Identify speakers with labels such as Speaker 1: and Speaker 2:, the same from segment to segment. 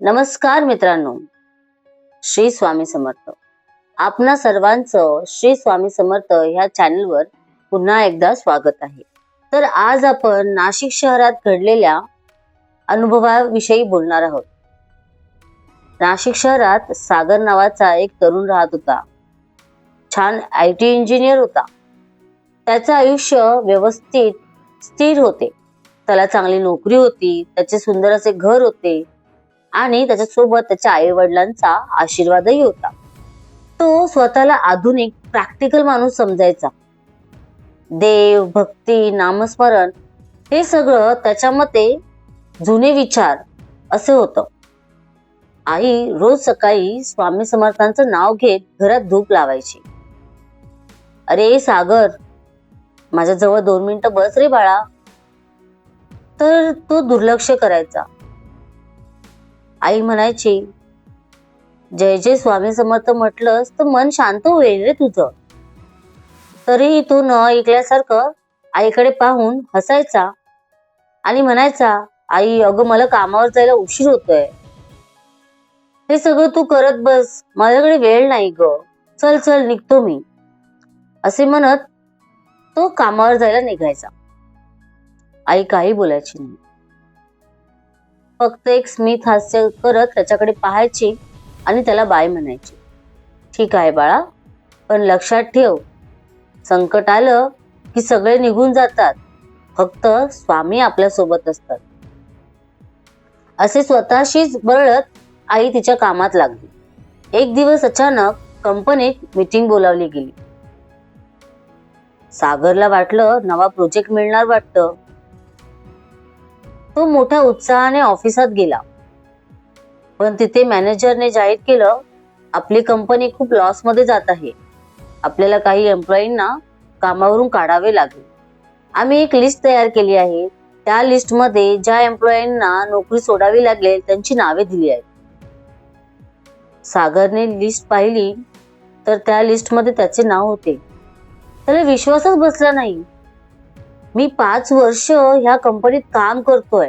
Speaker 1: नमस्कार मित्रांनो, श्री स्वामी समर्थ. आपणा सर्वांचं श्री स्वामी समर्थ ह्या चॅनलवर पुन्हा एकदा स्वागत आहे. तर आज आपण नाशिक शहरात घडलेल्या अनुभवाविषयी बोलणार आहोत. नाशिक शहरात सागर नावाचा एक तरुण राहत होता. छान IT इंजिनियर होता. त्याचं आयुष्य व्यवस्थित स्थिर होते. त्याला चांगली नोकरी होती, त्याचे सुंदर असे घर होते आणि त्याच्यासोबत त्याच्या आई वडिलांचा आशीर्वादही होता. तो स्वतःला आधुनिक प्रॅक्टिकल माणूस समजायचा. देव, भक्ती, नामस्मरण हे सगळं त्याच्या मते जुने विचार असे होतं. आई रोज सकाळी स्वामी समर्थांचं नाव घेत घरात धूप लावायची. अरे सागर, माझ्या जवळ 2 मिनिटं बस रे बाळा. तर तो दुर्लक्ष करायचा. आई म्हणायची, जय जय स्वामी समर्थ म्हटलंस तर मन शांत होईल रे तुझं. तरीही तो न ऐकल्यासारखं आईकडे पाहून हसायचा आणि म्हणायचा, आई अगं मला कामावर जायला उशीर होतोय. हे सगळं तू करत बस, माझ्याकडे वेळ नाही ग, चल चल निघतो मी, असे म्हणत तो कामावर जायला निघायचा. आई काही बोलायची नाही. फक्त एक स्मित हास्य करत त्याच्याकडे पाहायची आणि त्याला बाय म्हणायची. ठीक आहे बाळा, पण लक्षात ठेव, संकट आलं की सगळे निघून जातात, फक्त स्वामी आपल्या सोबत असतात. असे स्वतःशीच बरळत आई तिच्या कामात लागली. एक दिवस अचानक कंपनीत मीटिंग बोलावली गेली. सागरला वाटलं नवा प्रोजेक्ट मिळणार वाटतं. तो मोठ्या उत्साहाने ऑफिसात गेला. पण तिथे मॅनेजरने जाहीर केलं, आपली कंपनी खूप लॉस मध्ये जात आहे. आपल्याला काही एम्प्लॉईंना कामावरून काढावे लागेल. आम्ही एक लिस्ट तयार केली आहे. त्या लिस्टमध्ये ज्या एम्प्लॉईंना नोकरी सोडावी लागेल त्यांची नावे दिली आहेत. सागरने लिस्ट पाहिली तर त्या लिस्टमध्ये त्याचे नाव होते. त्याला विश्वासच बसला नाही. मी 5 वर्ष ह्या कंपनीत काम करतोय,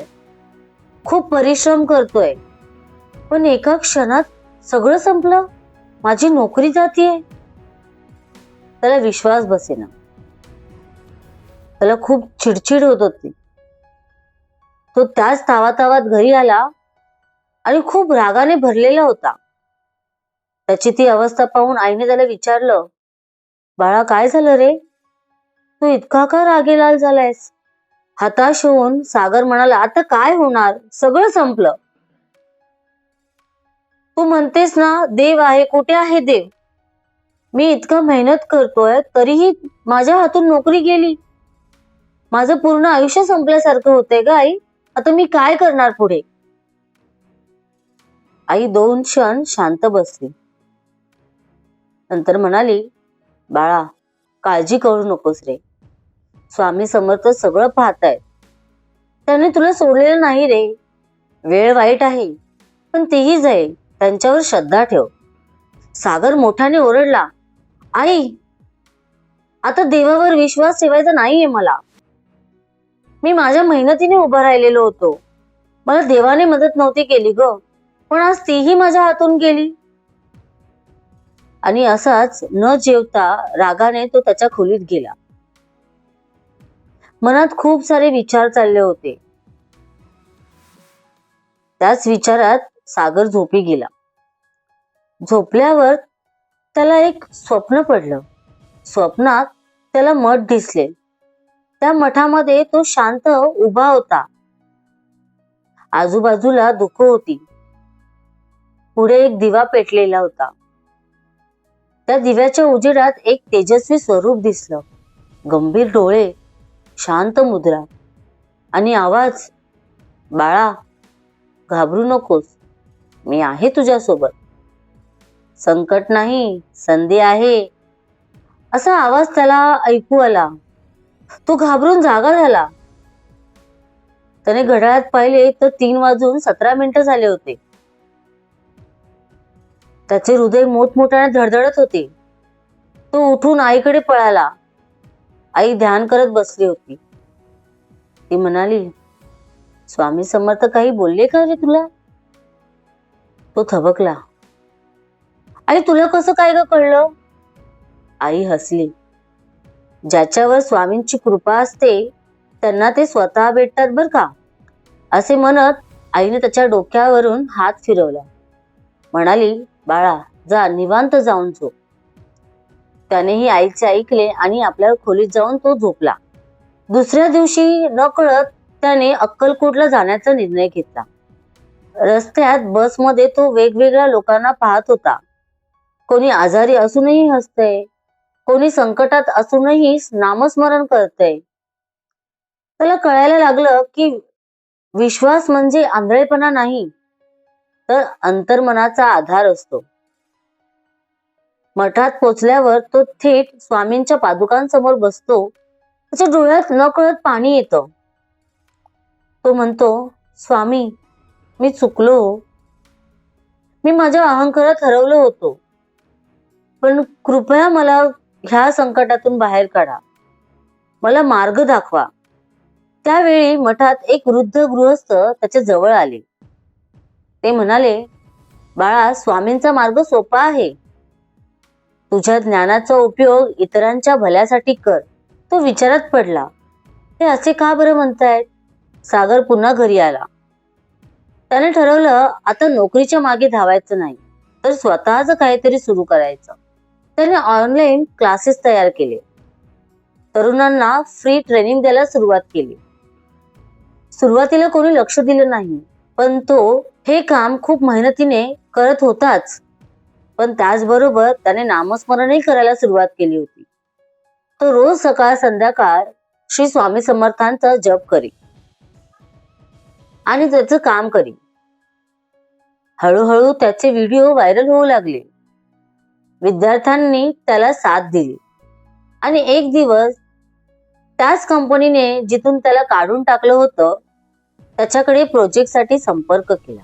Speaker 1: खूप परिश्रम करतोय, पण एका क्षणात सगळं संपलं, माझी नोकरी जातीये. त्याला विश्वास बसेना. त्याला खूप चिडचिड होत होती. तो त्याच तावातावात घरी आला आणि खूप रागाने भरलेला होता. त्याची ती अवस्था पाहून आईने त्याला विचारलं, बाळा काय झालं रे, तू इतका का रागेलाल झालायस? हताश होऊन सागर म्हणाला, आता काय होणार, सगळं संपलं. तू म्हणतेस ना देव आहे, कुठे आहे देव? मी इतका मेहनत करतोय तरीही माझ्या हातून नोकरी गेली. माझं पूर्ण आयुष्य संपल्यासारखं होतंय ग आई. आता मी काय करणार पुढे? आई 2 क्षण शांत बसली. नंतर म्हणाली, बाळा काळजी करू नकोस रे, स्वामी समर्थ सगळं पाहतायत. त्याने तुला सोडलेलं नाही रे. वेळ वाईट आहे पण तेही जाईल, त्यांच्यावर श्रद्धा ठेव. सागर मोठ्याने ओरडला, आई आता देवावर विश्वास ठेवायचा नाहीये मला. मी माझ्या मेहनतीने उभा राहिलेलो होतो. मला देवाने मदत नव्हती केली ग, पण आज तीही माझ्या हातून गेली. आणि असाच न जेवता रागाने तो त्याच्या खोलीत गेला. मनात खूप सारे विचार चालले होते. त्याच विचारात सागर झोपी गेला. झोपल्यावर त्याला एक स्वप्न पडलं. स्वप्नात त्याला मठ दिसले. त्या मठामध्ये तो शांत उभा होता. आजूबाजूला दुःख होती. पुढे एक दिवा पेटलेला होता. त्या दिव्याच्या उजेडात एक तेजस्वी स्वरूप दिसलं. गंभीर डोळे, शांत मुद्रा आणि आवाज, बाळा घाबरू नकोस, मी आहे तुझ्यासोबत. संकट नाही, संधी आहे, असा आवाज त्याला ऐकू आला. तो घाबरून जागा झाला. त्याने घड्याळात पाहिले तर 3:17 झाले होते. त्याचे हृदय मोठमोठ्याने धडधडत होते. तो उठून आईकडे पळाला. आई ध्यान करत बसली होती. ती म्हणाली, स्वामी समर्थ काही बोलले का रे तुला? तो थबकला. आई, तुला कसं काय ग कळलं? आई हसली. ज्याच्यावर स्वामींची कृपा असते त्यांना ते स्वतः भेटतात बर का, असे म्हणत आईने त्याच्या डोक्यावरून हात फिरवला. म्हणाली, बाळा जा, निवांत जाऊन झोप. त्यानेही आईचे ऐकले आणि आपल्या खोलीत जाऊन तो झोपला. दुसऱ्या दिवशी नकळत त्याने अक्कलकोटला जाण्याचा निर्णय घेतला. रस्त्यात बसमध्ये तो वेगवेगळ्या लोकांना पाहत होता. कोणी आजारी असूनही हसतंय, कोणी संकटात असूनही नामस्मरण करतंय. त्याला कळायला लागलं की विश्वास म्हणजे आंधळेपणा नाही, तर अंतर्मनाचा आधार असतो. मठात पोचल्यावर तो थेट स्वामींच्या पादुकांसमोर बसतो. त्याच्या डोळ्यात नकळत पाणी येतं. तो म्हणतो, स्वामी, मी चुकलो. मी माझ्या अहंकारात हरवलो होतो, पण कृपया मला ह्या संकटातून बाहेर काढा, मला मार्ग दाखवा. त्यावेळी मठात एक वृद्ध गृहस्थ त्याच्या जवळ आले. ते म्हणाले, बाळा, स्वामींचा मार्ग सोपा आहे. तुझ्या ज्ञानाचा उपयोग इतरांच्या भल्यासाठी कर. तो विचारात पडला, ते असे का बरं म्हणतायत? सागर पुन्हा घरी आला. त्याने ठरवलं आता नोकरीच्या मागे धावायचं नाही, तर स्वतःच काहीतरी सुरू करायचं. त्याने ऑनलाईन क्लासेस तयार केले. तरुणांना फ्री ट्रेनिंग द्यायला सुरुवात केली. सुरुवातीला कोणी लक्ष दिलं नाही, पण तो हे काम खूप मेहनतीने करत होताच. पण त्याचबरोबर त्याने नामस्मरणही करायला सुरुवात केली होती. तो रोज सकाळ संध्याकाळ श्री स्वामी समर्थांचा जप करी आणि त्याचं काम करी. हळूहळू त्याचे व्हिडिओ व्हायरल होऊ लागले. विद्यार्थ्यांनी त्याला साथ दिली आणि एक दिवस त्याच कंपनीने जिथून त्याला काढून टाकलं होतं त्याच्याकडे प्रोजेक्टसाठी संपर्क केला.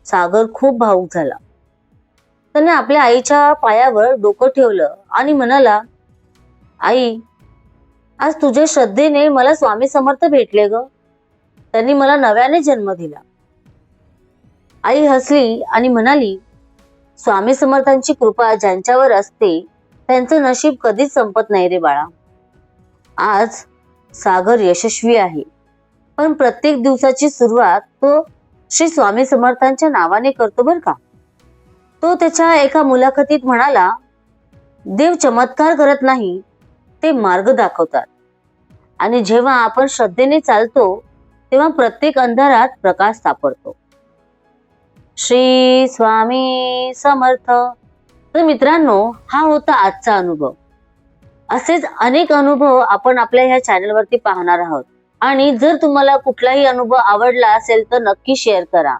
Speaker 1: सागर खूप भावुक झाला. त्याने आपल्या आईच्या पायावर डोकं ठेवलं आणि म्हणाला, आई, आज तुझ्या श्रद्धेने मला स्वामी समर्थ भेटले ग. त्यांनी मला नव्याने जन्म दिला. आई हसली आणि म्हणाली, स्वामी समर्थांची कृपा ज्यांच्यावर असते त्यांचं नशीब कधीच संपत नाही रे बाळा. आज सागर यशस्वी आहे, पण प्रत्येक दिवसाची सुरुवात तो श्री स्वामी समर्थांच्या नावाने करतो बर का. तो त्याच्या एका मुलाखतीत म्हणाला, देव चमत्कार करत नाही, ते मार्ग दाखवतात. आणि जेव्हा आपण श्रद्धेने चालतो तेव्हा प्रत्येक अंधारात प्रकाश सापडतो. श्री स्वामी समर्थ. तर मित्रांनो, हा होता आजचा अनुभव. असेच अनेक अनुभव आपण आपल्या ह्या चॅनलवरती पाहणार आहोत. आणि जर तुम्हाला कुठलाही अनुभव आवडला असेल तर नक्की शेअर करा.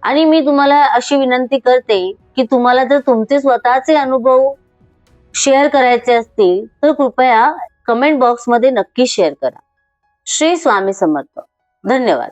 Speaker 1: आणि मी तुम्हाला अशी विनंती करते की तुम्हाला जर तुमचे स्वतःचे अनुभव शेअर करायचे असतील तर कृपया कमेंट बॉक्समध्ये नक्की शेअर करा. श्री स्वामी समर्थ. धन्यवाद.